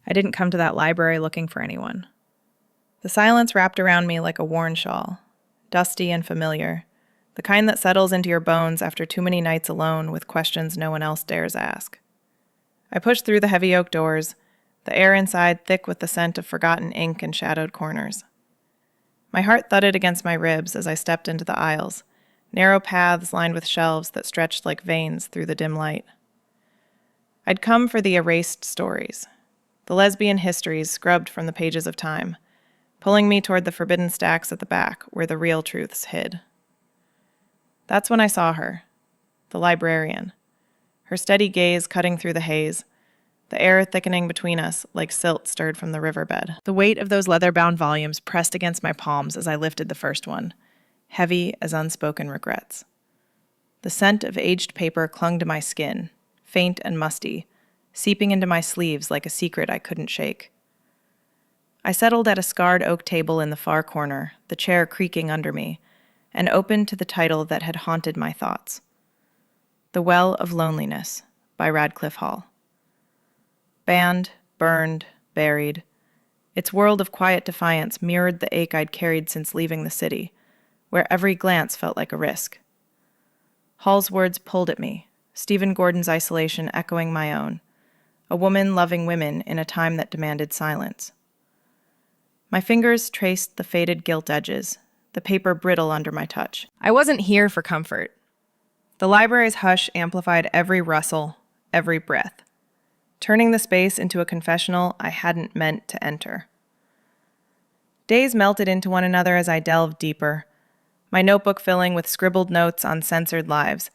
I didn't come to that library looking for anyone. The silence wrapped around me like a worn shawl, dusty and familiar, the kind that settles into your bones after too many nights alone with questions no one else dares ask. I pushed through the heavy oak doors, the air inside thick with the scent of forgotten ink and shadowed corners. My heart thudded against my ribs as I stepped into the aisles, narrow paths lined with shelves that stretched like veins through the dim light. I'd come for the erased stories, the lesbian histories scrubbed from the pages of time, pulling me toward the forbidden stacks at the back where the real truths hid. That's when I saw her, the librarian, her steady gaze cutting through the haze, the air thickening between us like silt stirred from the riverbed. The weight of those leather-bound volumes pressed against my palms as I lifted the first one, heavy as unspoken regrets. The scent of aged paper clung to my skin, faint and musty, seeping into my sleeves like a secret I couldn't shake. I settled at a scarred oak table in the far corner, the chair creaking under me, and opened to the title that had haunted my thoughts. The Well of Loneliness by Radcliffe Hall. Banned, burned, buried. Its world of quiet defiance mirrored the ache I'd carried since leaving the city, where every glance felt like a risk. Hall's words pulled at me, Stephen Gordon's isolation echoing my own, a woman loving women in a time that demanded silence. My fingers traced the faded gilt edges, the paper brittle under my touch. I wasn't here for comfort. The library's hush amplified every rustle, every breath, turning the space into a confessional I hadn't meant to enter. Days melted into one another as I delved deeper, my notebook filling with scribbled notes on censored lives,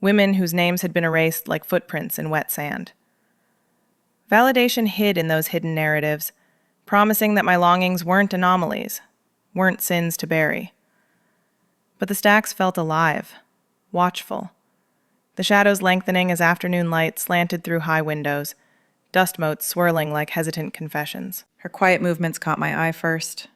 women whose names had been erased like footprints in wet sand. Validation hid in those hidden narratives, promising that my longings weren't anomalies, weren't sins to bury. But the stacks felt alive, watchful, the shadows lengthening as afternoon light slanted through high windows, dust motes swirling like hesitant confessions. Her quiet movements caught my eye first.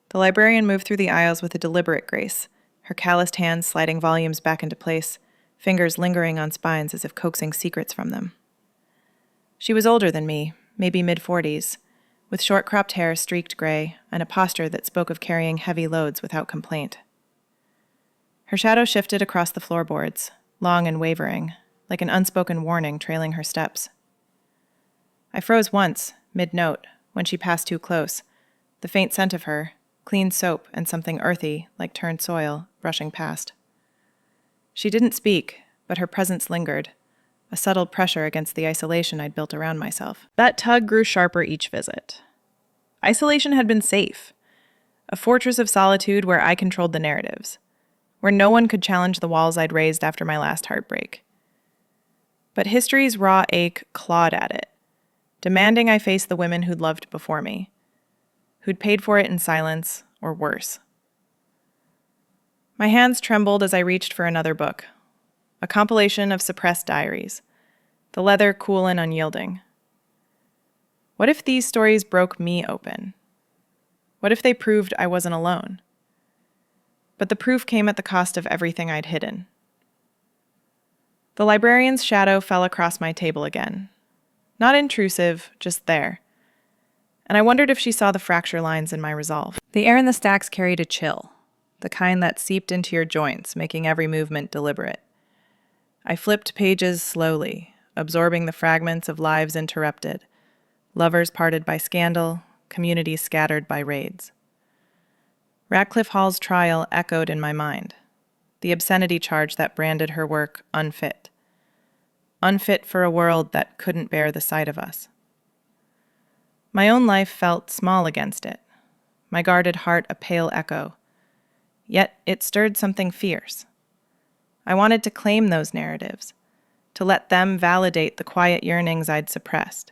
The librarian moved through the aisles with a deliberate grace, her calloused hands sliding volumes back into place, fingers lingering on spines as if coaxing secrets from them. She was older than me, maybe mid-40s, with short-cropped hair streaked gray and a posture that spoke of carrying heavy loads without complaint. Her shadow shifted across the floorboards, long and wavering, like an unspoken warning trailing her steps. I froze once, mid-note, when she passed too close, the faint scent of her, clean soap and something earthy, like turned soil, brushing past. She didn't speak, but her presence lingered, a subtle pressure against the isolation I'd built around myself. That tug grew sharper each visit. Isolation had been safe, a fortress of solitude where I controlled the narratives, where no one could challenge the walls I'd raised after my last heartbreak. But history's raw ache clawed at it, demanding I face the women who'd loved before me, who'd paid for it in silence or worse. My hands trembled as I reached for another book, a compilation of suppressed diaries, the leather cool and unyielding. What if these stories broke me open? What if they proved I wasn't alone? But the proof came at the cost of everything I'd hidden. The librarian's shadow fell across my table again. Not intrusive, just there. And I wondered if she saw the fracture lines in my resolve. The air in the stacks carried a chill, the kind that seeped into your joints, making every movement deliberate. I flipped pages slowly, absorbing the fragments of lives interrupted, lovers parted by scandal, communities scattered by raids. Radcliffe Hall's trial echoed in my mind, the obscenity charge that branded her work unfit. Unfit for a world that couldn't bear the sight of us. My own life felt small against it, my guarded heart a pale echo. Yet it stirred something fierce. I wanted to claim those narratives, to let them validate the quiet yearnings I'd suppressed,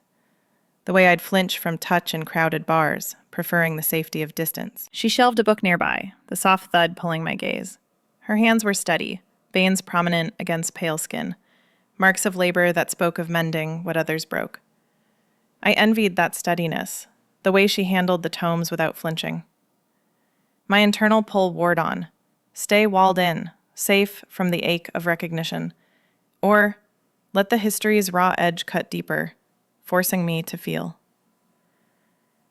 the way I'd flinch from touch in crowded bars, preferring the safety of distance. She shelved a book nearby, the soft thud pulling my gaze. Her hands were steady, veins prominent against pale skin, marks of labor that spoke of mending what others broke. I envied that steadiness, the way she handled the tomes without flinching. My internal pull warred on. Stay walled in, safe from the ache of recognition. Or let the history's raw edge cut deeper, forcing me to feel.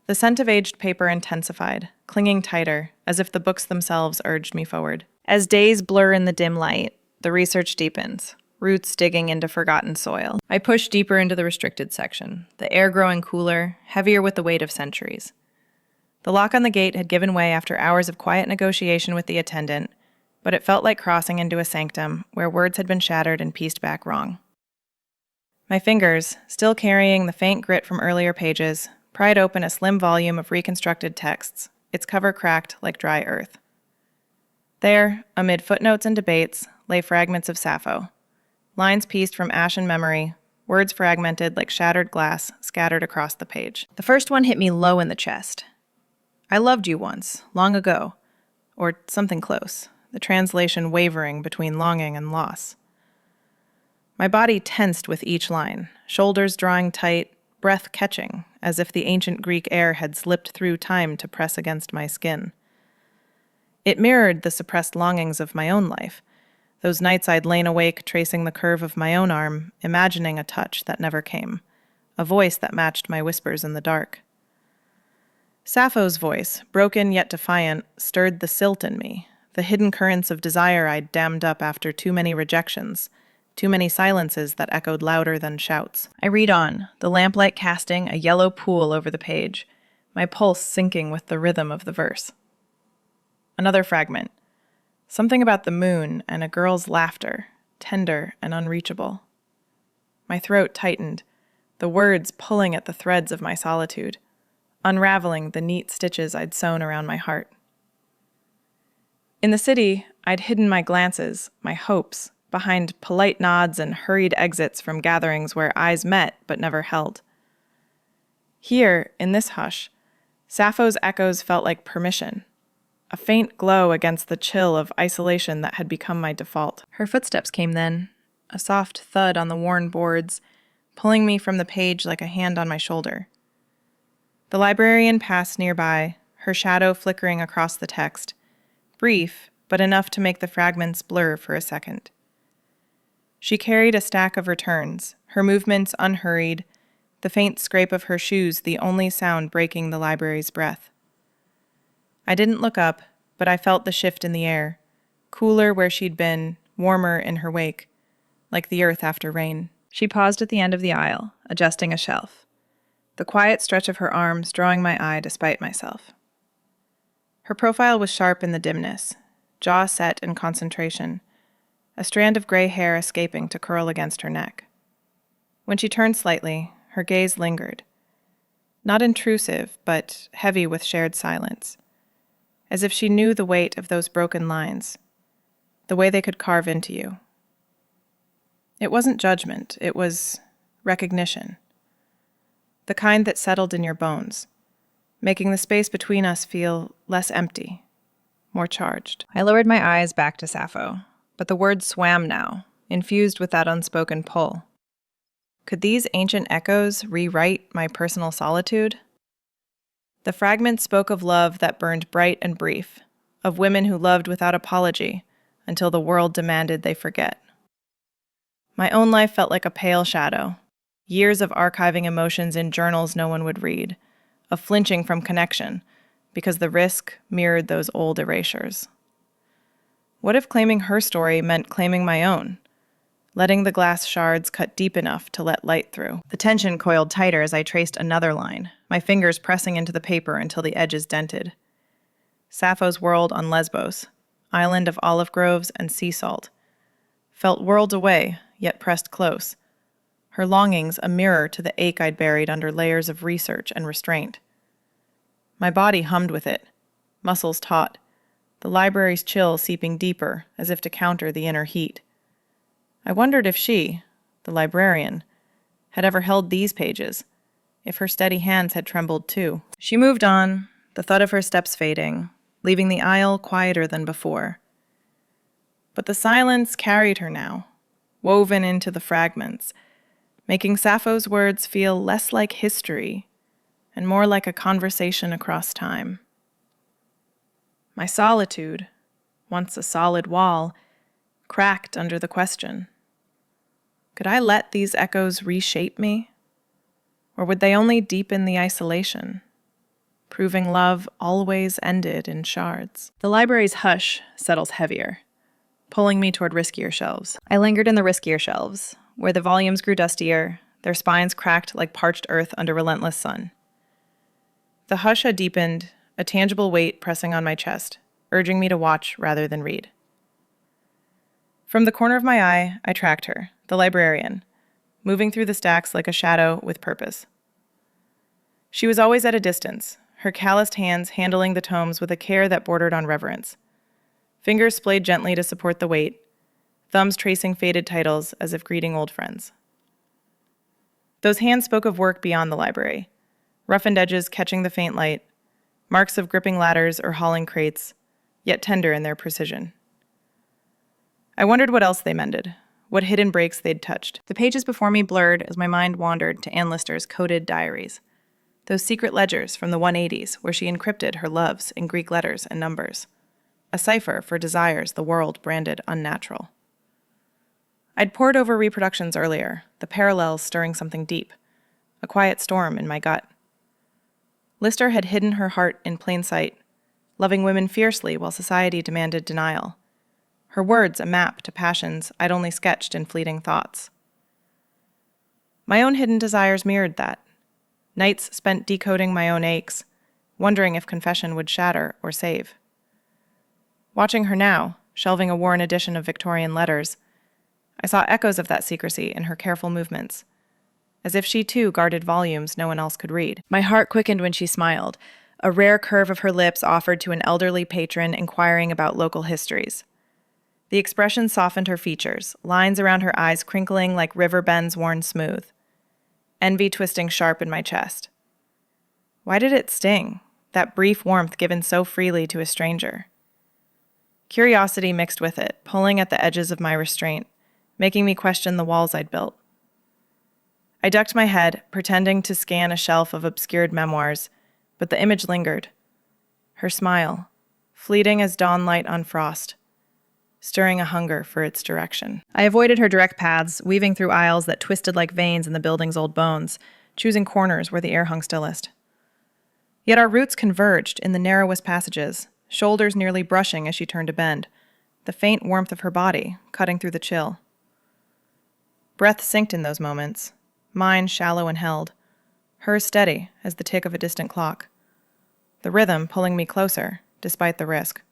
The scent of aged paper intensified, clinging tighter, as if the books themselves urged me forward. As days blur in the dim light, the research deepens, roots digging into forgotten soil. I push deeper into the restricted section, the air growing cooler, heavier with the weight of centuries. The lock on the gate had given way after hours of quiet negotiation with the attendant, but it felt like crossing into a sanctum where words had been shattered and pieced back wrong. My fingers, still carrying the faint grit from earlier pages, pried open a slim volume of reconstructed texts, its cover cracked like dry earth. There, amid footnotes and debates, lay fragments of Sappho. Lines pieced from ashen memory, words fragmented like shattered glass scattered across the page. The first one hit me low in the chest. I loved you once, long ago, or something close, the translation wavering between longing and loss. My body tensed with each line, shoulders drawing tight, breath catching, as if the ancient Greek air had slipped through time to press against my skin. It mirrored the suppressed longings of my own life, those nights I'd lain awake tracing the curve of my own arm, imagining a touch that never came, a voice that matched my whispers in the dark. Sappho's voice, broken yet defiant, stirred the silt in me, the hidden currents of desire I'd dammed up after too many rejections, too many silences that echoed louder than shouts. I read on, the lamplight casting a yellow pool over the page, my pulse syncing with the rhythm of the verse. Another fragment. Something about the moon and a girl's laughter, tender and unreachable. My throat tightened, the words pulling at the threads of my solitude, unraveling the neat stitches I'd sewn around my heart. In the city, I'd hidden my glances, my hopes, behind polite nods and hurried exits from gatherings where eyes met but never held. Here, in this hush, Sappho's echoes felt like permission, a faint glow against the chill of isolation that had become my default. Her footsteps came then, a soft thud on the worn boards, pulling me from the page like a hand on my shoulder. The librarian passed nearby, her shadow flickering across the text, brief, but enough to make the fragments blur for a second. She carried a stack of returns, her movements unhurried, the faint scrape of her shoes the only sound breaking the library's breath. I didn't look up, but I felt the shift in the air, cooler where she'd been, warmer in her wake, like the earth after rain. She paused at the end of the aisle, adjusting a shelf, the quiet stretch of her arms drawing my eye despite myself. Her profile was sharp in the dimness, jaw set in concentration, a strand of gray hair escaping to curl against her neck. When she turned slightly, her gaze lingered. Not intrusive, but heavy with shared silence, as if she knew the weight of those broken lines, the way they could carve into you. It wasn't judgment, it was recognition, the kind that settled in your bones, making the space between us feel less empty, more charged. I lowered my eyes back to Sappho, but the words swam now, infused with that unspoken pull. Could these ancient echoes rewrite my personal solitude? The fragments spoke of love that burned bright and brief, of women who loved without apology until the world demanded they forget. My own life felt like a pale shadow, years of archiving emotions in journals no one would read, of flinching from connection because the risk mirrored those old erasures. What if claiming her story meant claiming my own, letting the glass shards cut deep enough to let light through? The tension coiled tighter as I traced another line, my fingers pressing into the paper until the edges dented. Sappho's world on Lesbos, island of olive groves and sea salt, felt worlds away, yet pressed close, her longings a mirror to the ache I'd buried under layers of research and restraint. My body hummed with it, muscles taut, the library's chill seeping deeper as if to counter the inner heat. I wondered if she, the librarian, had ever held these pages, if her steady hands had trembled too. She moved on, the thud of her steps fading, leaving the aisle quieter than before. But the silence carried her now, woven into the fragments, making Sappho's words feel less like history and more like a conversation across time. My solitude, once a solid wall, cracked under the question. Could I let these echoes reshape me? Or would they only deepen the isolation? proving love always ended in shards. The library's hush settles heavier, pulling me toward riskier shelves. I lingered in the riskier shelves, where the volumes grew dustier, their spines cracked like parched earth under relentless sun. The hush had deepened, a tangible weight pressing on my chest, urging me to watch rather than read. From the corner of my eye, I tracked her, the librarian, moving through the stacks like a shadow with purpose. She was always at a distance, her calloused hands handling the tomes with a care that bordered on reverence. Fingers splayed gently to support the weight, thumbs tracing faded titles as if greeting old friends. Those hands spoke of work beyond the library, roughened edges catching the faint light, marks of gripping ladders or hauling crates, yet tender in their precision. I wondered what else they mended, what hidden breaks they'd touched. The pages before me blurred as my mind wandered to Ann Lister's coded diaries, those secret ledgers from the 180s where she encrypted her loves in Greek letters and numbers, a cipher for desires the world branded unnatural. I'd pored over reproductions earlier, the parallels stirring something deep, a quiet storm in my gut. Lister had hidden her heart in plain sight, loving women fiercely while society demanded denial. Her words a map to passions I'd only sketched in fleeting thoughts. My own hidden desires mirrored that. Nights spent decoding my own aches, wondering if confession would shatter or save. Watching her now, shelving a worn edition of Victorian letters, I saw echoes of that secrecy in her careful movements, as if she too guarded volumes no one else could read. My heart quickened when she smiled, a rare curve of her lips offered to an elderly patron inquiring about local histories. The expression softened her features, lines around her eyes crinkling like river bends worn smooth, envy twisting sharp in my chest. Why did it sting, that brief warmth given so freely to a stranger? Curiosity mixed with it, pulling at the edges of my restraint, making me question the walls I'd built. I ducked my head, pretending to scan a shelf of obscured memoirs, but the image lingered. Her smile, fleeting as dawn light on frost, stirring a hunger for its direction. I avoided her direct paths, weaving through aisles that twisted like veins in the building's old bones, choosing corners where the air hung stillest. Yet our routes converged in the narrowest passages, shoulders nearly brushing as she turned a bend, the faint warmth of her body cutting through the chill. Breath synced in those moments, mine shallow and held, hers steady as the tick of a distant clock, the rhythm pulling me closer, despite the risk.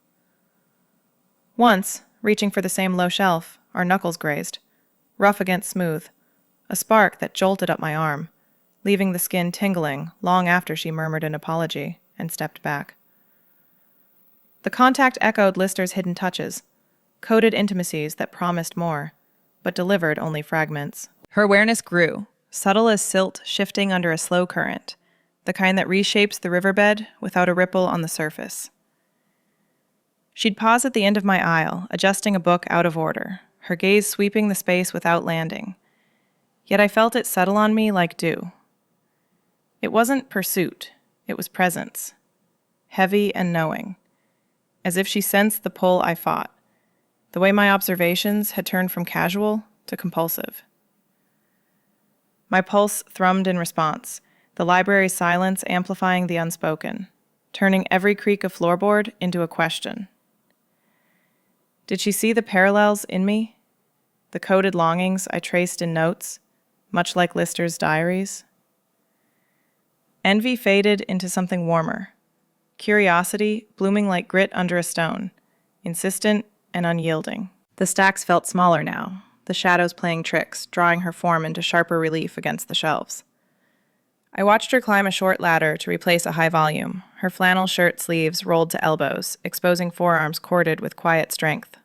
Once, reaching for the same low shelf, our knuckles grazed, rough against smooth, a spark that jolted up my arm, leaving the skin tingling long after she murmured an apology and stepped back. The contact echoed Lister's hidden touches, coded intimacies that promised more, but delivered only fragments. Her awareness grew, subtle as silt shifting under a slow current, the kind that reshapes the riverbed without a ripple on the surface. She'd pause at the end of my aisle, adjusting a book out of order, her gaze sweeping the space without landing. Yet I felt it settle on me like dew. It wasn't pursuit, it was presence, heavy and knowing, as if she sensed the pull I fought, the way my observations had turned from casual to compulsive. My pulse thrummed in response, the library's silence amplifying the unspoken, turning every creak of floorboard into a question. Did she see the parallels in me? The coded longings I traced in notes, much like Lister's diaries? Envy faded into something warmer. Curiosity blooming like grit under a stone, insistent and unyielding. The stacks felt smaller now, the shadows playing tricks, drawing her form into sharper relief against the shelves. I watched her climb a short ladder to replace a high volume, her flannel shirt sleeves rolled to elbows, exposing forearms corded with quiet strength.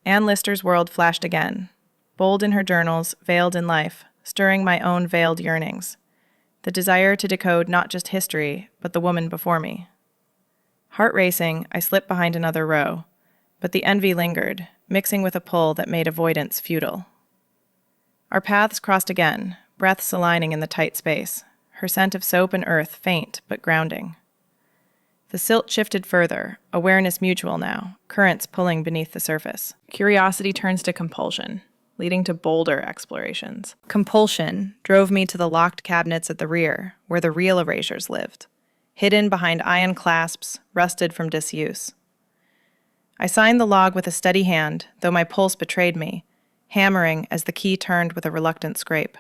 Ann Lister's world flashed again, bold in her journals, veiled in life, stirring my own veiled yearnings, the desire to decode not just history, but the woman before me. Heart racing, I slipped behind another row, but the envy lingered, mixing with a pull that made avoidance futile. Our paths crossed again, breaths aligning in the tight space, her scent of soap and earth faint but grounding. The silt shifted further, awareness mutual now, currents pulling beneath the surface. Curiosity turns to compulsion, leading to bolder explorations. Compulsion drove me to the locked cabinets at the rear, where the real erasures lived, hidden behind iron clasps, rusted from disuse. I signed the log with a steady hand, though my pulse betrayed me, hammering as the key turned with a reluctant scrape.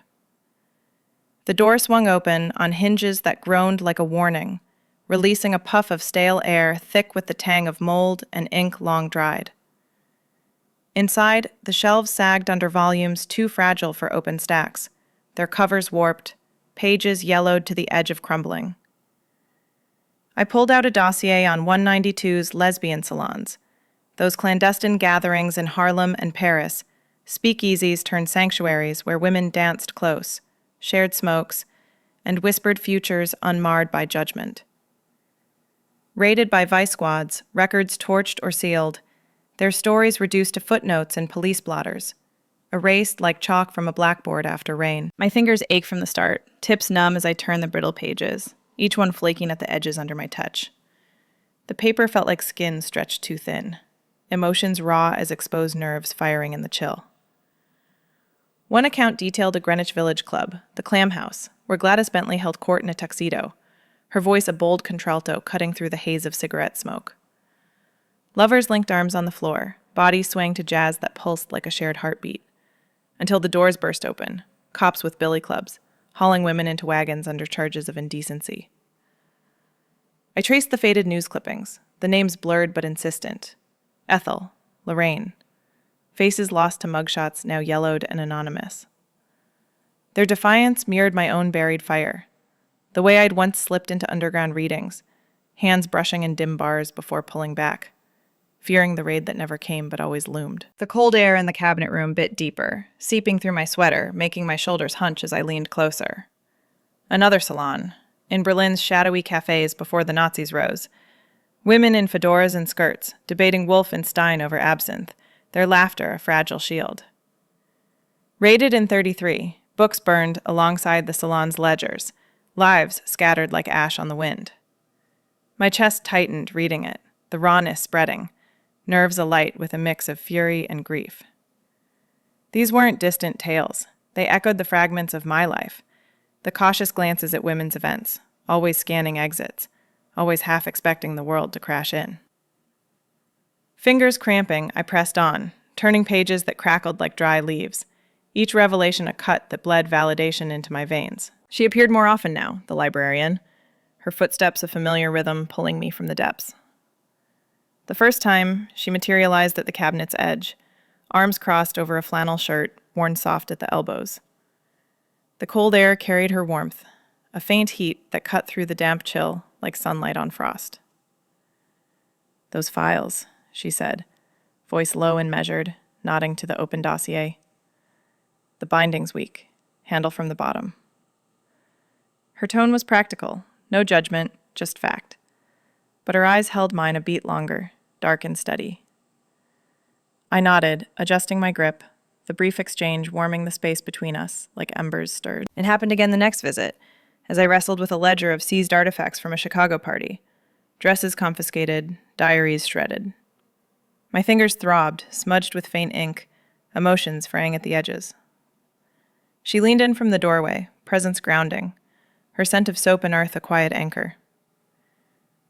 The door swung open on hinges that groaned like a warning, releasing a puff of stale air thick with the tang of mold and ink long dried. Inside, the shelves sagged under volumes too fragile for open stacks, their covers warped, pages yellowed to the edge of crumbling. I pulled out a dossier on 192's lesbian salons, those clandestine gatherings in Harlem and Paris, speakeasies turned sanctuaries where women danced close, shared smokes, and whispered futures unmarred by judgment. Raided by vice squads, records torched or sealed, their stories reduced to footnotes and police blotters, erased like chalk from a blackboard after rain. My fingers ache from the start, tips numb as I turn the brittle pages, each one flaking at the edges under my touch. The paper felt like skin stretched too thin, emotions raw as exposed nerves firing in the chill. One account detailed a Greenwich Village club, the Clam House, where Gladys Bentley held court in a tuxedo, her voice a bold contralto cutting through the haze of cigarette smoke. Lovers linked arms on the floor, bodies swaying to jazz that pulsed like a shared heartbeat, until the doors burst open, cops with billy clubs, hauling women into wagons under charges of indecency. I traced the faded news clippings, the names blurred but insistent. Ethel, Lorraine. Faces lost to mugshots now yellowed and anonymous. Their defiance mirrored my own buried fire, the way I'd once slipped into underground readings, hands brushing in dim bars before pulling back, fearing the raid that never came but always loomed. The cold air in the cabinet room bit deeper, seeping through my sweater, making my shoulders hunch as I leaned closer. Another salon, in Berlin's shadowy cafes before the Nazis rose. Women in fedoras and skirts, debating Wolf and Stein over absinthe, their laughter a fragile shield. Raided in 33, books burned alongside the salon's ledgers, lives scattered like ash on the wind. My chest tightened reading it, the rawness spreading, nerves alight with a mix of fury and grief. These weren't distant tales. They echoed the fragments of my life, the cautious glances at women's events, always scanning exits, always half expecting the world to crash in. Fingers cramping, I pressed on, turning pages that crackled like dry leaves, each revelation a cut that bled validation into my veins. She appeared more often now, the librarian, her footsteps a familiar rhythm pulling me from the depths. The first time, she materialized at the cabinet's edge, arms crossed over a flannel shirt worn soft at the elbows. The cold air carried her warmth, a faint heat that cut through the damp chill like sunlight on frost. "Those files," she said, voice low and measured, nodding to the open dossier. "The binding's weak, handle from the bottom." Her tone was practical, no judgment, just fact. But her eyes held mine a beat longer, dark and steady. I nodded, adjusting my grip, the brief exchange warming the space between us like embers stirred. It happened again the next visit, as I wrestled with a ledger of seized artifacts from a Chicago party, dresses confiscated, diaries shredded. My fingers throbbed, smudged with faint ink, emotions fraying at the edges. She leaned in from the doorway, presence grounding, her scent of soap and earth a quiet anchor.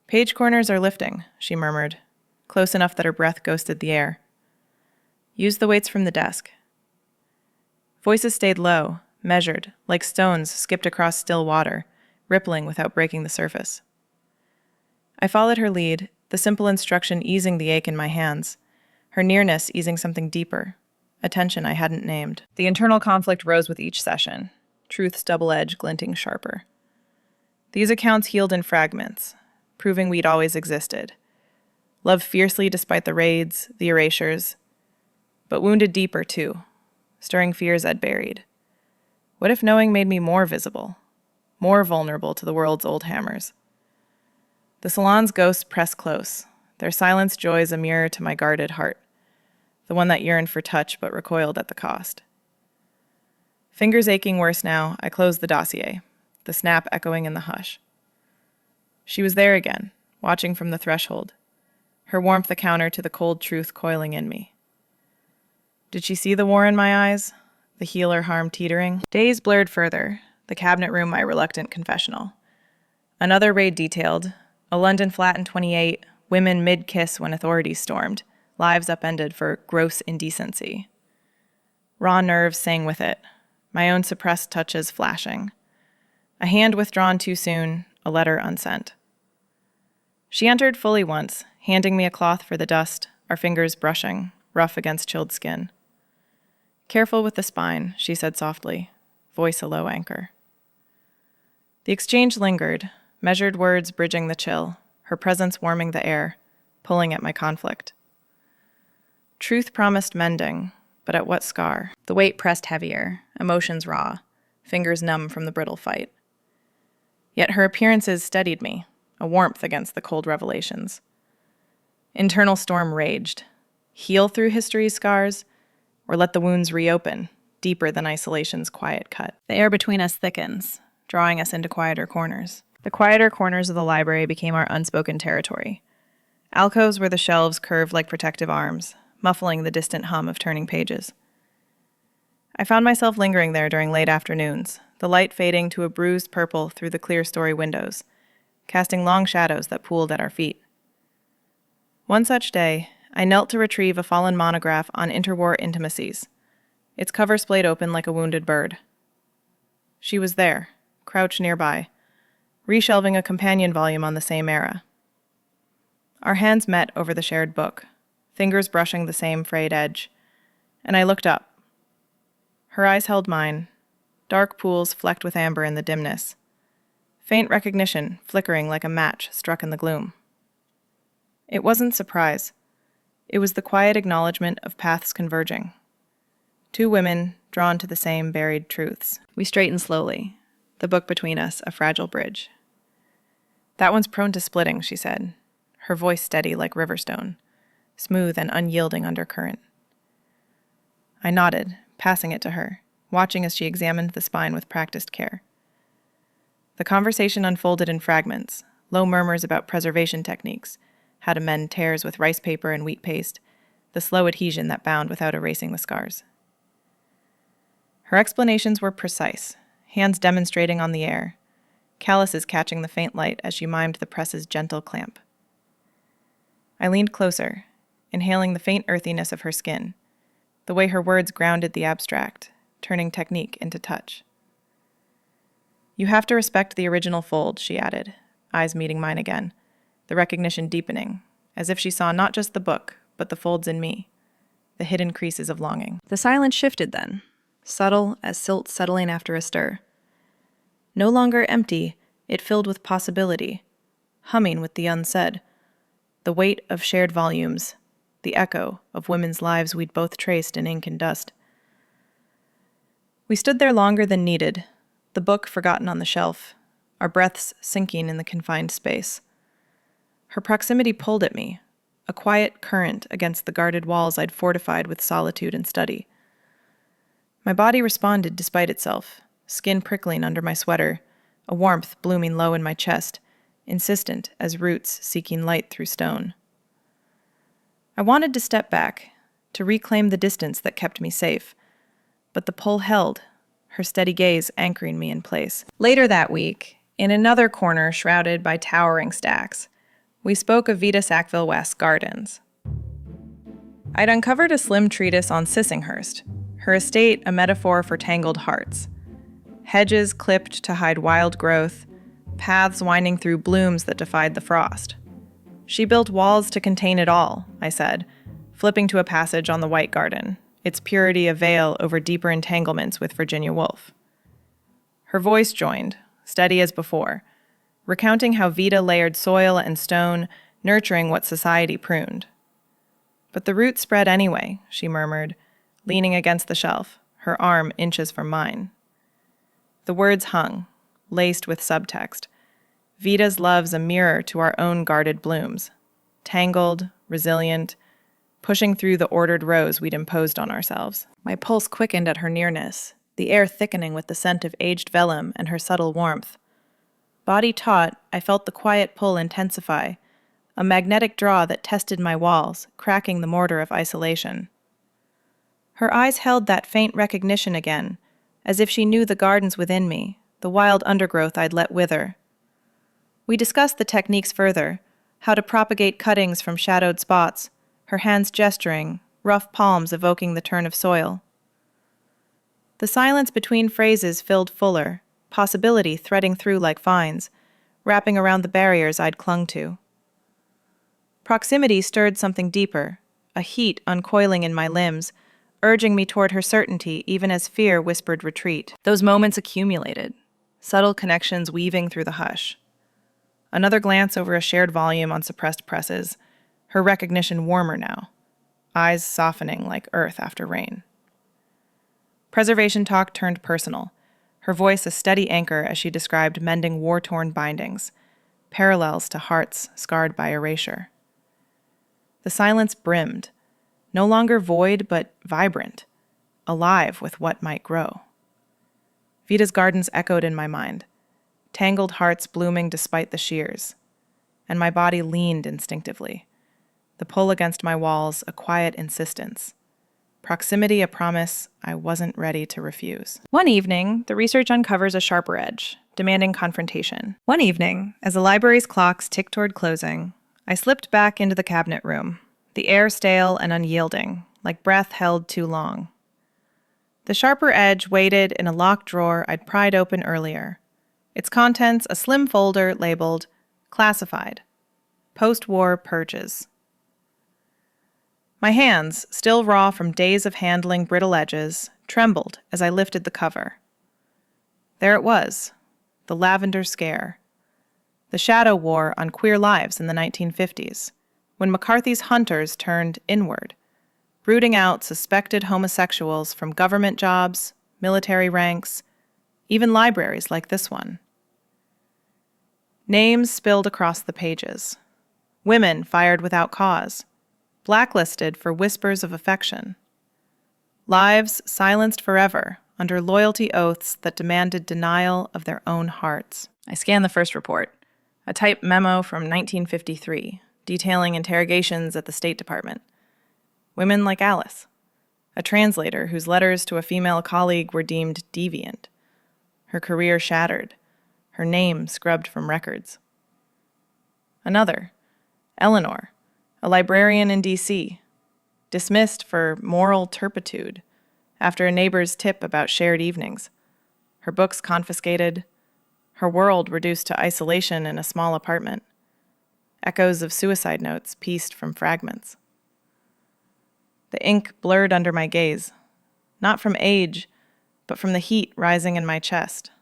"Page corners are lifting," she murmured, close enough that her breath ghosted the air. "Use the weights from the desk." Voices stayed low, measured, like stones skipped across still water, rippling without breaking the surface. I followed her lead, the simple instruction easing the ache in my hands, her nearness easing something deeper, a tension I hadn't named. The internal conflict rose with each session, truth's double edge glinting sharper. These accounts healed in fragments, proving we'd always existed. Loved fiercely despite the raids, the erasures, but wounded deeper too, stirring fears I'd buried. What if knowing made me more visible, more vulnerable to the world's old hammers? The salon's ghosts pressed close, their silence joys a mirror to my guarded heart, the one that yearned for touch but recoiled at the cost. Fingers aching worse now, I closed the dossier, the snap echoing in the hush. She was there again, watching from the threshold, her warmth a counter to the cold truth coiling in me. Did she see the war in my eyes, the healer harm teetering? Days blurred further, the cabinet room my reluctant confessional. Another raid detailed, a London flat in 28, women mid-kiss when authorities stormed, lives upended for gross indecency. Raw nerves sang with it, my own suppressed touches flashing. A hand withdrawn too soon, a letter unsent. She entered fully once, handing me a cloth for the dust, our fingers brushing, rough against chilled skin. Careful with the spine, she said softly, voice a low anchor. The exchange lingered, measured words bridging the chill, her presence warming the air, pulling at my conflict. Truth promised mending, but at what scar? The weight pressed heavier, emotions raw, fingers numb from the brittle fight. Yet her appearances steadied me, a warmth against the cold revelations. Internal storm raged. Heal through history's scars, or let the wounds reopen, deeper than isolation's quiet cut. The air between us thickens, drawing us into quieter corners. The quieter corners of the library became our unspoken territory. Alcoves where the shelves curved like protective arms, muffling the distant hum of turning pages. I found myself lingering there during late afternoons, the light fading to a bruised purple through the clear story windows, casting long shadows that pooled at our feet. One such day, I knelt to retrieve a fallen monograph on interwar intimacies, its cover splayed open like a wounded bird. She was there, crouched nearby, reshelving a companion volume on the same era. Our hands met over the shared book, fingers brushing the same frayed edge, and I looked up. Her eyes held mine, dark pools flecked with amber in the dimness, faint recognition flickering like a match struck in the gloom. It wasn't surprise. It was the quiet acknowledgement of paths converging. Two women drawn to the same buried truths. We straightened slowly, the book between us a fragile bridge. That one's prone to splitting, she said, her voice steady like riverstone, smooth and unyielding undercurrent. I nodded, passing it to her, watching as she examined the spine with practiced care. The conversation unfolded in fragments, low murmurs about preservation techniques, how to mend tears with rice paper and wheat paste, the slow adhesion that bound without erasing the scars. Her explanations were precise, hands demonstrating on the air, calluses catching the faint light as she mimed the press's gentle clamp. I leaned closer, inhaling the faint earthiness of her skin, the way her words grounded the abstract, turning technique into touch. You have to respect the original fold, she added, eyes meeting mine again, the recognition deepening, as if she saw not just the book, but the folds in me, the hidden creases of longing. The silence shifted then, subtle as silt settling after a stir. No longer empty, it filled with possibility, humming with the unsaid, the weight of shared volumes, the echo of women's lives we'd both traced in ink and dust. We stood there longer than needed, the book forgotten on the shelf, our breaths sinking in the confined space. Her proximity pulled at me, a quiet current against the guarded walls I'd fortified with solitude and study. My body responded despite itself, skin prickling under my sweater, a warmth blooming low in my chest, insistent as roots seeking light through stone. I wanted to step back, to reclaim the distance that kept me safe, but the pull held, her steady gaze anchoring me in place. Later that week, in another corner shrouded by towering stacks, we spoke of Vita Sackville West's gardens. I'd uncovered a slim treatise on Sissinghurst, her estate a metaphor for tangled hearts. Hedges clipped to hide wild growth, paths winding through blooms that defied the frost. She built walls to contain it all, I said, flipping to a passage on the White Garden, its purity a veil over deeper entanglements with Virginia Woolf. Her voice joined, steady as before, recounting how Vita layered soil and stone, nurturing what society pruned. But the roots spread anyway, she murmured, leaning against the shelf, her arm inches from mine. The words hung, laced with subtext. Vita's love's a mirror to our own guarded blooms, tangled, resilient, pushing through the ordered rows we'd imposed on ourselves. My pulse quickened at her nearness, the air thickening with the scent of aged vellum and her subtle warmth. Body taut, I felt the quiet pull intensify, a magnetic draw that tested my walls, cracking the mortar of isolation. Her eyes held that faint recognition again, as if she knew the gardens within me, the wild undergrowth I'd let wither. We discussed the techniques further, how to propagate cuttings from shadowed spots, her hands gesturing, rough palms evoking the turn of soil. The silence between phrases filled fuller, possibility threading through like vines, wrapping around the barriers I'd clung to. Proximity stirred something deeper, a heat uncoiling in my limbs, urging me toward her certainty even as fear whispered retreat. Those moments accumulated, subtle connections weaving through the hush. Another glance over a shared volume on suppressed presses, her recognition warmer now, eyes softening like earth after rain. Preservation talk turned personal, her voice a steady anchor as she described mending war-torn bindings, parallels to hearts scarred by erasure. The silence brimmed, no longer void but vibrant, alive with what might grow. Vita's gardens echoed in my mind, tangled hearts blooming despite the shears, and my body leaned instinctively, the pull against my walls a quiet insistence, proximity a promise I wasn't ready to refuse. One evening, the research uncovers a sharper edge, demanding confrontation. One evening, as the library's clocks ticked toward closing, I slipped back into the cabinet room, the air stale and unyielding, like breath held too long. The sharper edge waited in a locked drawer I'd pried open earlier, its contents a slim folder labeled Classified, Post-War Purges. My hands, still raw from days of handling brittle edges, trembled as I lifted the cover. There it was, the Lavender Scare, the shadow war on queer lives in the 1950s, when McCarthy's hunters turned inward, rooting out suspected homosexuals from government jobs, military ranks, even libraries like this one. Names spilled across the pages. Women fired without cause, blacklisted for whispers of affection. Lives silenced forever under loyalty oaths that demanded denial of their own hearts. I scanned the first report, a typed memo from 1953, detailing interrogations at the State Department. Women like Alice, a translator whose letters to a female colleague were deemed deviant, her career shattered, her name scrubbed from records. Another, Eleanor, a librarian in D.C., dismissed for moral turpitude after a neighbor's tip about shared evenings, her books confiscated, her world reduced to isolation in a small apartment, echoes of suicide notes pieced from fragments. The ink blurred under my gaze, not from age, but from the heat rising in my chest,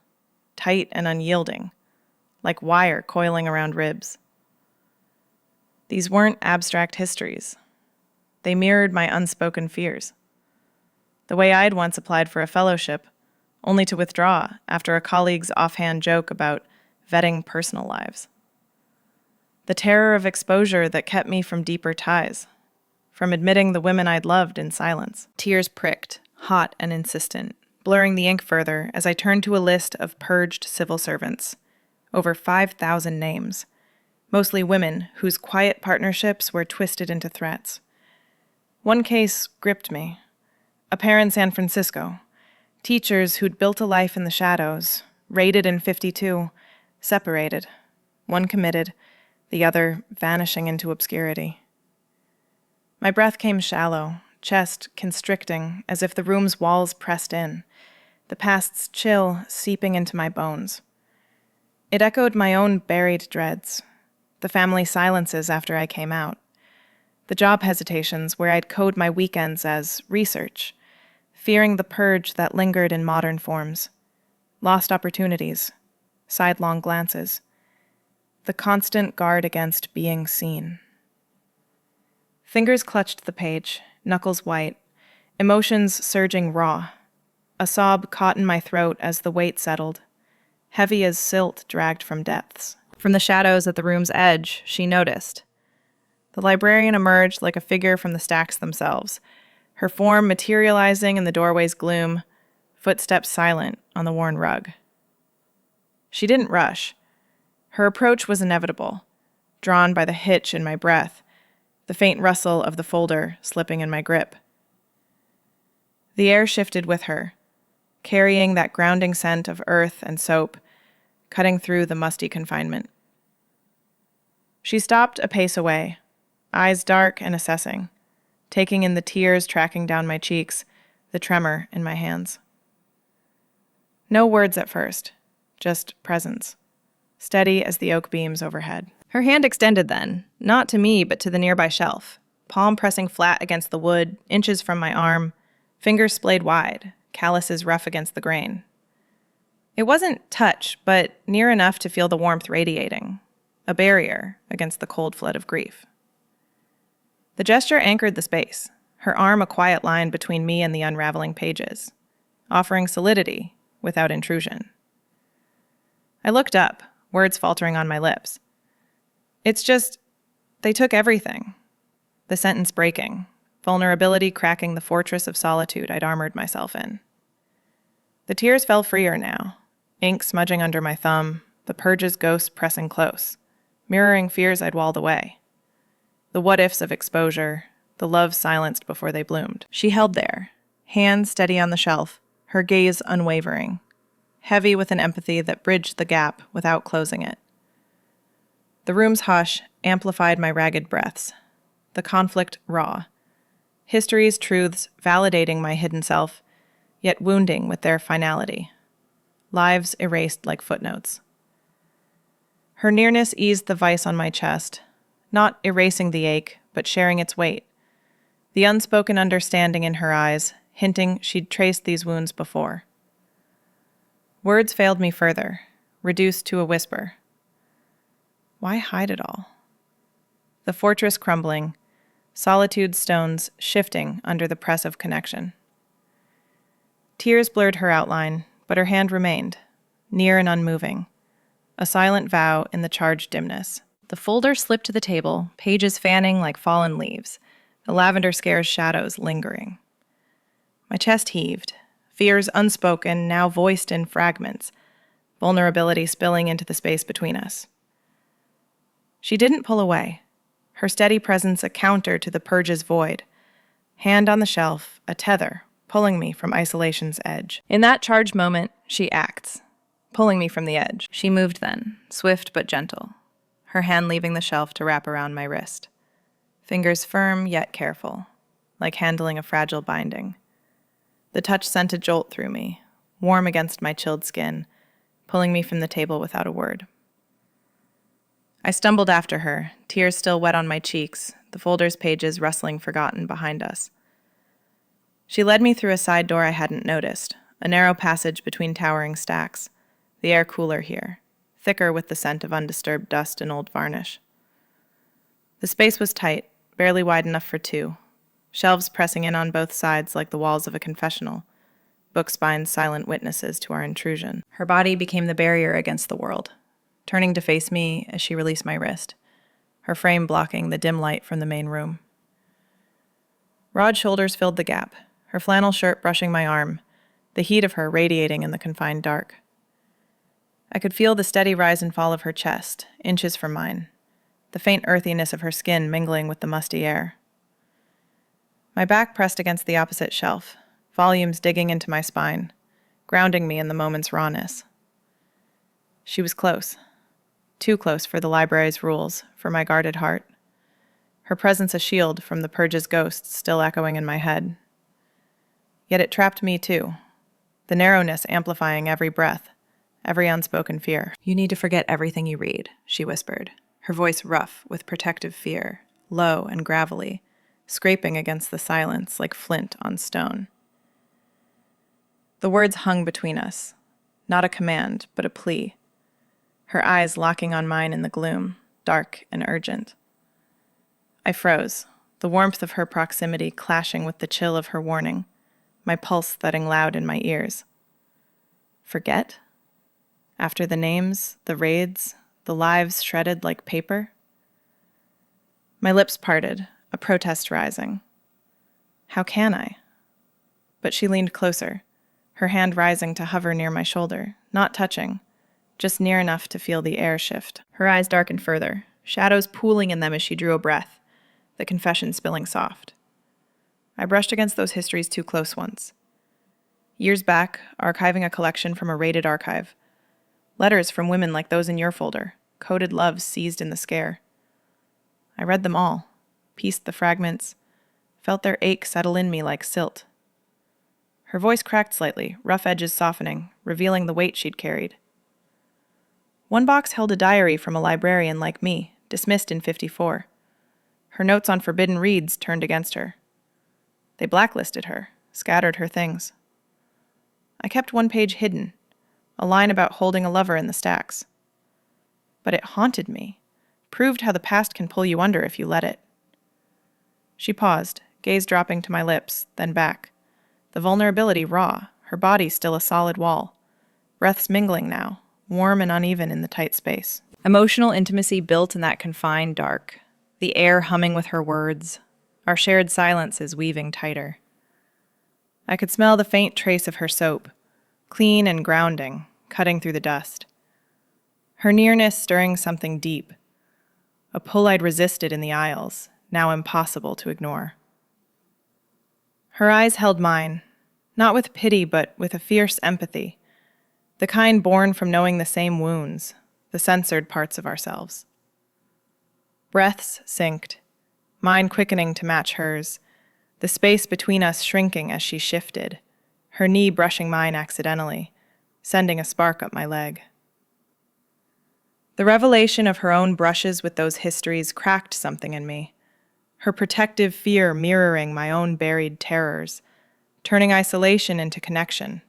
tight and unyielding, like wire coiling around ribs. These weren't abstract histories. They mirrored my unspoken fears. The way I'd once applied for a fellowship, only to withdraw after a colleague's offhand joke about vetting personal lives. The terror of exposure that kept me from deeper ties, from admitting the women I'd loved in silence. Tears pricked, hot and insistent, blurring the ink further as I turned to a list of purged civil servants, over 5,000 names, mostly women whose quiet partnerships were twisted into threats. One case gripped me. A pair in San Francisco, teachers who'd built a life in the shadows, raided in 52, separated, one committed, the other vanishing into obscurity. My breath came shallow, chest constricting as if the room's walls pressed in, the past's chill seeping into my bones. It echoed my own buried dreads, the family silences after I came out, the job hesitations where I'd code my weekends as research, fearing the purge that lingered in modern forms, lost opportunities, sidelong glances, the constant guard against being seen. Fingers clutched the page, knuckles white, emotions surging raw, a sob caught in my throat as the weight settled, heavy as silt dragged from depths. From the shadows at the room's edge, she noticed. The librarian emerged like a figure from the stacks themselves, her form materializing in the doorway's gloom, footsteps silent on the worn rug. She didn't rush. Her approach was inevitable, drawn by the hitch in my breath, the faint rustle of the folder slipping in my grip. The air shifted with her, carrying that grounding scent of earth and soap, cutting through the musty confinement. She stopped a pace away, eyes dark and assessing, taking in the tears tracking down my cheeks, the tremor in my hands. No words at first, just presence, steady as the oak beams overhead. Her hand extended then, not to me but to the nearby shelf, palm pressing flat against the wood, inches from my arm, fingers splayed wide, calluses rough against the grain. It wasn't touch, but near enough to feel the warmth radiating, a barrier against the cold flood of grief. The gesture anchored the space, her arm a quiet line between me and the unraveling pages, offering solidity without intrusion. I looked up, words faltering on my lips. It's just, they took everything. The sentence breaking, vulnerability cracking the fortress of solitude I'd armored myself in. The tears fell freer now, ink smudging under my thumb, the purge's ghost pressing close, mirroring fears I'd walled away. The what-ifs of exposure, the love silenced before they bloomed. She held there, hands steady on the shelf, her gaze unwavering, heavy with an empathy that bridged the gap without closing it. The room's hush amplified my ragged breaths, the conflict raw, history's truths validating my hidden self, yet wounding with their finality, lives erased like footnotes. Her nearness eased the vice on my chest, not erasing the ache, but sharing its weight, the unspoken understanding in her eyes, hinting she'd traced these wounds before. Words failed me further, reduced to a whisper. Why hide it all? The fortress crumbling, solitude's stones shifting under the press of connection. Tears blurred her outline, but her hand remained, near and unmoving, a silent vow in the charged dimness. The folder slipped to the table, pages fanning like fallen leaves, the lavender scare's shadows lingering. My chest heaved, fears unspoken, now voiced in fragments, vulnerability spilling into the space between us. She didn't pull away, her steady presence a counter to the purge's void, hand on the shelf, a tether, pulling me from isolation's edge. In that charged moment, she acts, pulling me from the edge. She moved then, swift but gentle, her hand leaving the shelf to wrap around my wrist. Fingers firm yet careful, like handling a fragile binding. The touch sent a jolt through me, warm against my chilled skin, pulling me from the table without a word. I stumbled after her, tears still wet on my cheeks, the folder's pages rustling forgotten behind us. She led me through a side door I hadn't noticed, a narrow passage between towering stacks, the air cooler here, thicker with the scent of undisturbed dust and old varnish. The space was tight, barely wide enough for two, shelves pressing in on both sides like the walls of a confessional, book spines silent witnesses to our intrusion. Her body became the barrier against the world, turning to face me as she released my wrist, her frame blocking the dim light from the main room. Broad shoulders filled the gap, her flannel shirt brushing my arm, the heat of her radiating in the confined dark. I could feel the steady rise and fall of her chest, inches from mine, the faint earthiness of her skin mingling with the musty air. My back pressed against the opposite shelf, volumes digging into my spine, grounding me in the moment's rawness. She was close. Too close for the library's rules, for my guarded heart. Her presence a shield from the purge's ghosts still echoing in my head. Yet it trapped me too, the narrowness amplifying every breath, every unspoken fear. "You need to forget everything you read," she whispered, her voice rough with protective fear, low and gravelly, scraping against the silence like flint on stone. The words hung between us, not a command, but a plea. Her eyes locking on mine in the gloom, dark and urgent. I froze, the warmth of her proximity clashing with the chill of her warning, my pulse thudding loud in my ears. Forget? After the names, the raids, the lives shredded like paper? My lips parted, a protest rising. How can I? But she leaned closer, her hand rising to hover near my shoulder, not touching, just near enough to feel the air shift. Her eyes darkened further, shadows pooling in them as she drew a breath, the confession spilling soft. I brushed against those histories too close once. Years back, archiving a collection from a raided archive. Letters from women like those in your folder, coded loves seized in the scare. I read them all, pieced the fragments, felt their ache settle in me like silt. Her voice cracked slightly, rough edges softening, revealing the weight she'd carried. One box held a diary from a librarian like me, dismissed in '54. Her notes on forbidden reads turned against her. They blacklisted her, scattered her things. I kept one page hidden, a line about holding a lover in the stacks. But it haunted me, proved how the past can pull you under if you let it. She paused, gaze dropping to my lips, then back. The vulnerability raw, her body still a solid wall. Breaths mingling now, warm and uneven in the tight space. Emotional intimacy built in that confined dark, the air humming with her words, our shared silences weaving tighter. I could smell the faint trace of her soap, clean and grounding, cutting through the dust. Her nearness stirring something deep, a pull I'd resisted in the aisles, now impossible to ignore. Her eyes held mine, not with pity but with a fierce empathy, the kind born from knowing the same wounds, the censored parts of ourselves. Breaths synced, mine quickening to match hers, the space between us shrinking as she shifted, her knee brushing mine accidentally, sending a spark up my leg. The revelation of her own brushes with those histories cracked something in me, her protective fear mirroring my own buried terrors, turning isolation into connection,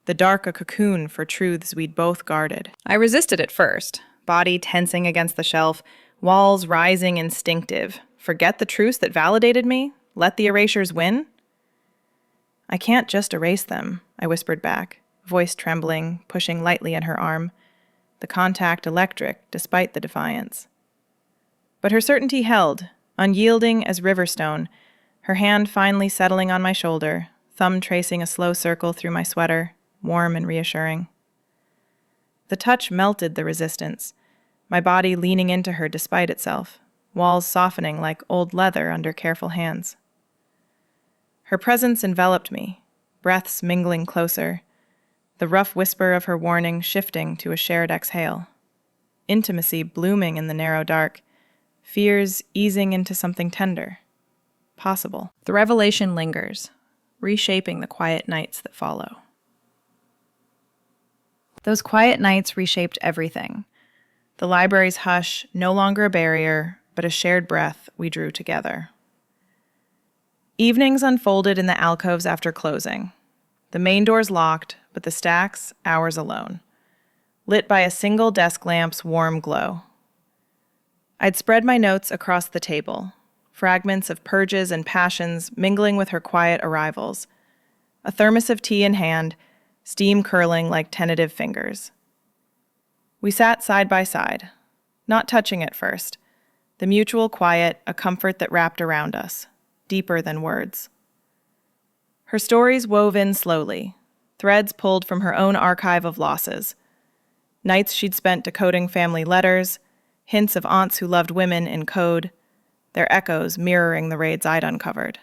the dark a cocoon for truths we'd both guarded. I resisted at first, body tensing against the shelf, walls rising instinctive. Forget the truths that validated me? Let the erasures win? I can't just erase them, I whispered back, voice trembling, pushing lightly in her arm, the contact electric despite the defiance. But her certainty held, unyielding as riverstone, her hand finally settling on my shoulder, thumb tracing a slow circle through my sweater, warm and reassuring. The touch melted the resistance, my body leaning into her despite itself, walls softening like old leather under careful hands. Her presence enveloped me, breaths mingling closer, the rough whisper of her warning shifting to a shared exhale. Intimacy blooming in the narrow dark, fears easing into something tender, possible. The revelation lingers, reshaping the quiet nights that follow. Those quiet nights reshaped everything. The library's hush, no longer a barrier, but a shared breath we drew together. Evenings unfolded in the alcoves after closing. The main doors locked, but the stacks, ours alone, lit by a single desk lamp's warm glow. I'd spread my notes across the table, fragments of purges and passions mingling with her quiet arrivals, a thermos of tea in hand, steam curling like tentative fingers. We sat side by side, not touching at first, the mutual quiet a comfort that wrapped around us, deeper than words. Her stories wove in slowly, threads pulled from her own archive of losses, nights she'd spent decoding family letters, hints of aunts who loved women in code, their echoes mirroring the raids I'd uncovered.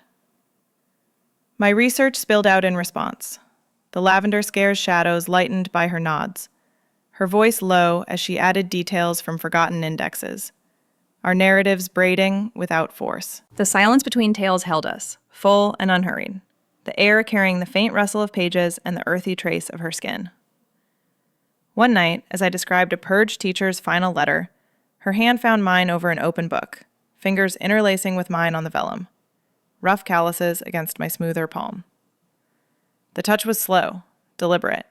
My research spilled out in response, the lavender scare's shadows lightened by her nods, her voice low as she added details from forgotten indexes, our narratives braiding without force. The silence between tales held us, full and unhurried, the air carrying the faint rustle of pages and the earthy trace of her skin. One night, as I described a purged teacher's final letter, her hand found mine over an open book, fingers interlacing with mine on the vellum, rough calluses against my smoother palm. The touch was slow, deliberate,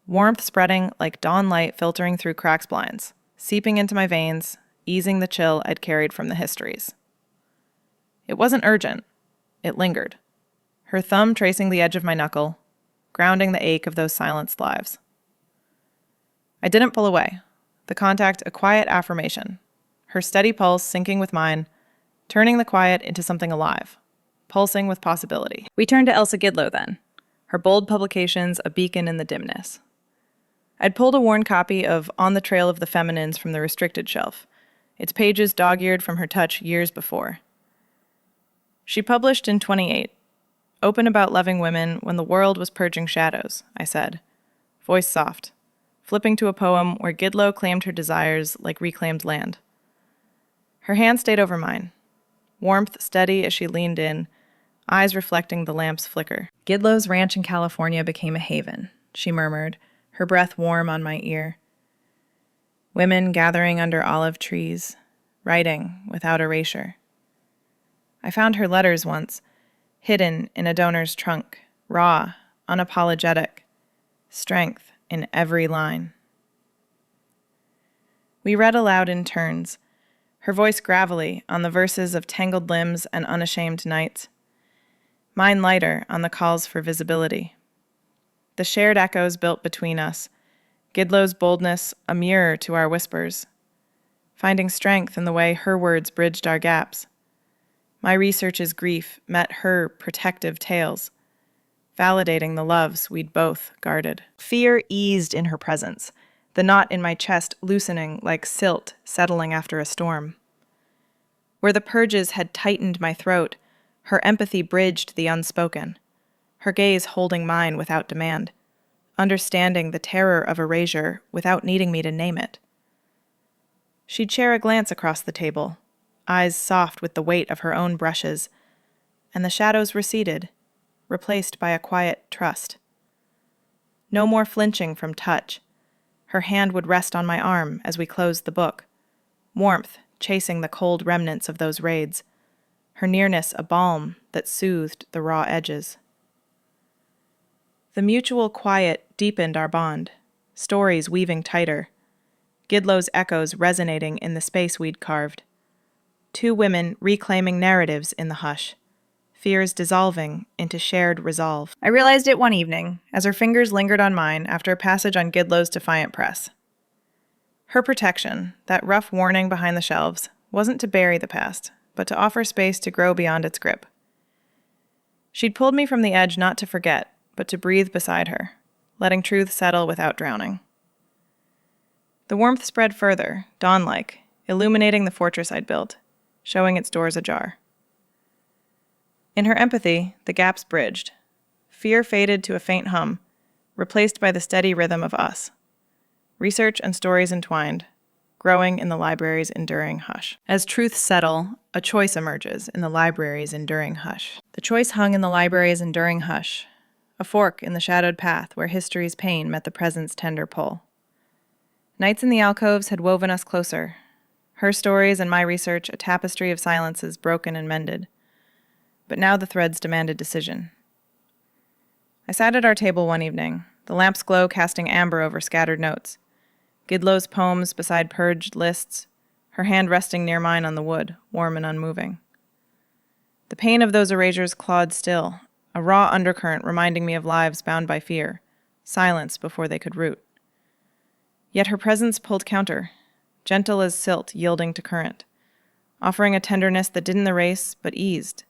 warmth spreading like dawn light filtering through cracks blinds, seeping into my veins, easing the chill I'd carried from the histories. It wasn't urgent. It lingered, her thumb tracing the edge of my knuckle, grounding the ache of those silenced lives. I didn't pull away, the contact a quiet affirmation, her steady pulse syncing with mine, turning the quiet into something alive, pulsing with possibility. We turned to Elsa Gidlow then, her bold publications a beacon in the dimness. I'd pulled a worn copy of On the Trail of the Feminines from the restricted shelf, its pages dog-eared from her touch years before. She published in 28, open about loving women when the world was purging shadows, I said, voice soft, flipping to a poem where Gidlow claimed her desires like reclaimed land. Her hand stayed over mine, warmth steady as she leaned in, eyes reflecting the lamp's flicker. Gidlow's ranch in California became a haven, she murmured, her breath warm on my ear. Women gathering under olive trees, writing without erasure. I found her letters once, hidden in a donor's trunk, raw, unapologetic, strength in every line. We read aloud in turns, her voice gravelly on the verses of tangled limbs and unashamed nights, mine lighter on the calls for visibility. The shared echoes built between us, Gidlow's boldness a mirror to our whispers, finding strength in the way her words bridged our gaps. My research's grief met her protective tales, validating the loves we'd both guarded. Fear eased in her presence, the knot in my chest loosening like silt settling after a storm. Where the purges had tightened my throat, her empathy bridged the unspoken, her gaze holding mine without demand, understanding the terror of erasure without needing me to name it. She'd share a glance across the table, eyes soft with the weight of her own brushes, and the shadows receded, replaced by a quiet trust. No more flinching from touch. Her hand would rest on my arm as we closed the book, warmth chasing the cold remnants of those raids, her nearness a balm that soothed the raw edges. The mutual quiet deepened our bond, stories weaving tighter, Gidlow's echoes resonating in the space we'd carved. Two women reclaiming narratives in the hush, fears dissolving into shared resolve. I realized it one evening, as her fingers lingered on mine after a passage on Gidlow's defiant press. Her protection, that rough warning behind the shelves, wasn't to bury the past, but to offer space to grow beyond its grip. She'd pulled me from the edge not to forget, but to breathe beside her, letting truth settle without drowning. The warmth spread further, dawn-like, illuminating the fortress I'd built, showing its doors ajar. In her empathy, the gaps bridged. Fear faded to a faint hum, replaced by the steady rhythm of us. Research and stories entwined, growing in the library's enduring hush. As truths settle, a choice emerges in the library's enduring hush. The choice hung in the library's enduring hush, a fork in the shadowed path where history's pain met the present's tender pull. Nights in the alcoves had woven us closer, her stories and my research a tapestry of silences broken and mended. But now the threads demanded decision. I sat at our table one evening, the lamp's glow casting amber over scattered notes, Gidlow's poems beside purged lists, her hand resting near mine on the wood, warm and unmoving. The pain of those erasures clawed still, a raw undercurrent reminding me of lives bound by fear, silence before they could root. Yet her presence pulled counter, gentle as silt yielding to current, offering a tenderness that didn't erase but eased,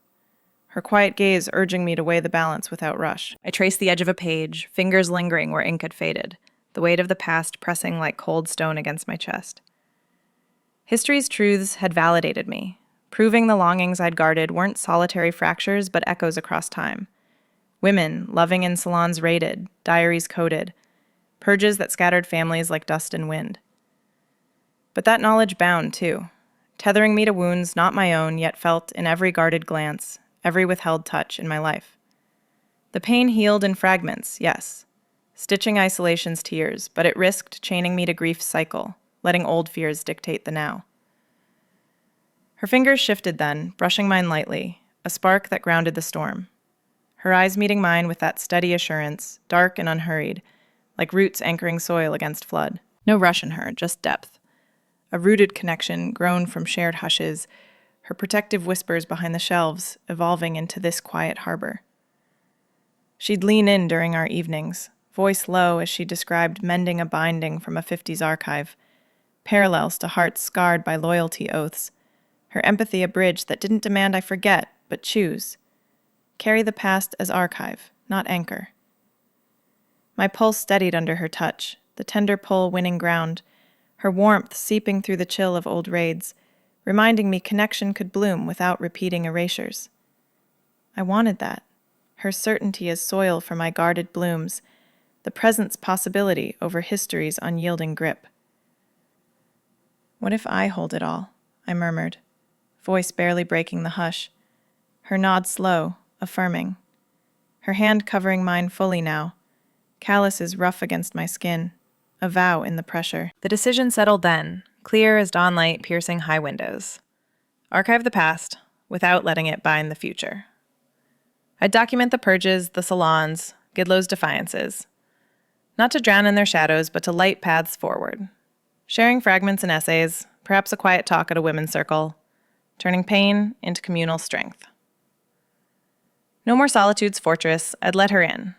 her quiet gaze urging me to weigh the balance without rush. I traced the edge of a page, fingers lingering where ink had faded, the weight of the past pressing like cold stone against my chest. History's truths had validated me, proving the longings I'd guarded weren't solitary fractures but echoes across time. Women, loving in salons raided, diaries coded, purges that scattered families like dust and wind. But that knowledge bound, too, tethering me to wounds not my own yet felt in every guarded glance, every withheld touch in my life. The pain healed in fragments, yes, stitching isolation's tears, but it risked chaining me to grief's cycle, letting old fears dictate the now. Her fingers shifted then, brushing mine lightly, a spark that grounded the storm. Her eyes meeting mine with that steady assurance, dark and unhurried, like roots anchoring soil against flood. No rush in her, just depth. A rooted connection grown from shared hushes, her protective whispers behind the shelves evolving into this quiet harbor. She'd lean in during our evenings, voice low as she described mending a binding from a 50s archive, parallels to hearts scarred by loyalty oaths, her empathy a bridge that didn't demand I forget, but choose. Carry the past as archive, not anchor. My pulse steadied under her touch, the tender pull winning ground, her warmth seeping through the chill of old raids, reminding me connection could bloom without repeating erasures. I wanted that, her certainty as soil for my guarded blooms, the present's possibility over history's unyielding grip. What if I hold it all? I murmured, voice barely breaking the hush, her nod slow, affirming. Her hand covering mine fully now, calluses rough against my skin, a vow in the pressure. The decision settled then, clear as dawnlight piercing high windows. Archive the past, without letting it bind the future. I'd document the purges, the salons, Gidlow's defiances. Not to drown in their shadows, but to light paths forward. Sharing fragments and essays, perhaps a quiet talk at a women's circle, turning pain into communal strength. No more solitude's fortress, I'd let her in.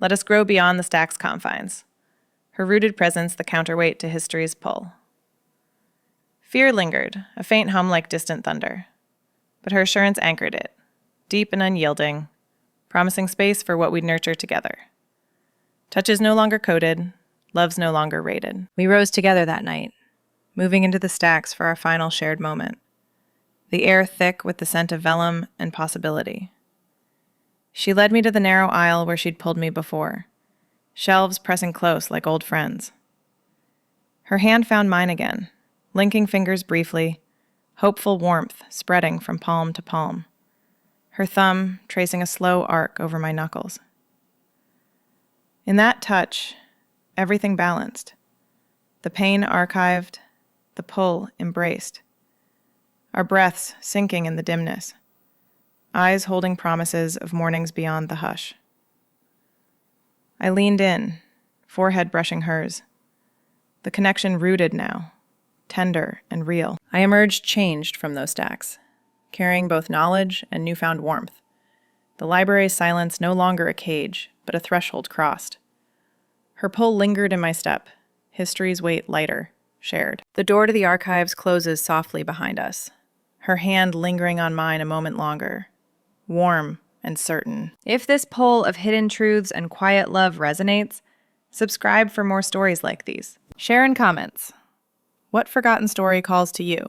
Let us grow beyond the stack's confines. Her rooted presence the counterweight to history's pull. Fear lingered, a faint hum like distant thunder. But her assurance anchored it, deep and unyielding, promising space for what we'd nurture together. Touches no longer coded, love's no longer rated. We rose together that night, moving into the stacks for our final shared moment. The air thick with the scent of vellum and possibility. She led me to the narrow aisle where she'd pulled me before, shelves pressing close like old friends. Her hand found mine again, linking fingers briefly, hopeful warmth spreading from palm to palm, her thumb tracing a slow arc over my knuckles. In that touch, everything balanced. The pain archived, the pull embraced. Our breaths sinking in the dimness, eyes holding promises of mornings beyond the hush. I leaned in, forehead brushing hers. The connection rooted now, tender and real. I emerged changed from those stacks, carrying both knowledge and newfound warmth. The library's silence no longer a cage, but a threshold crossed. Her pull lingered in my step, history's weight lighter, shared. The door to the archives closes softly behind us, her hand lingering on mine a moment longer, warm and certain. If this pull of hidden truths and quiet love resonates, subscribe for more stories like these. Share in comments. What forgotten story calls to you?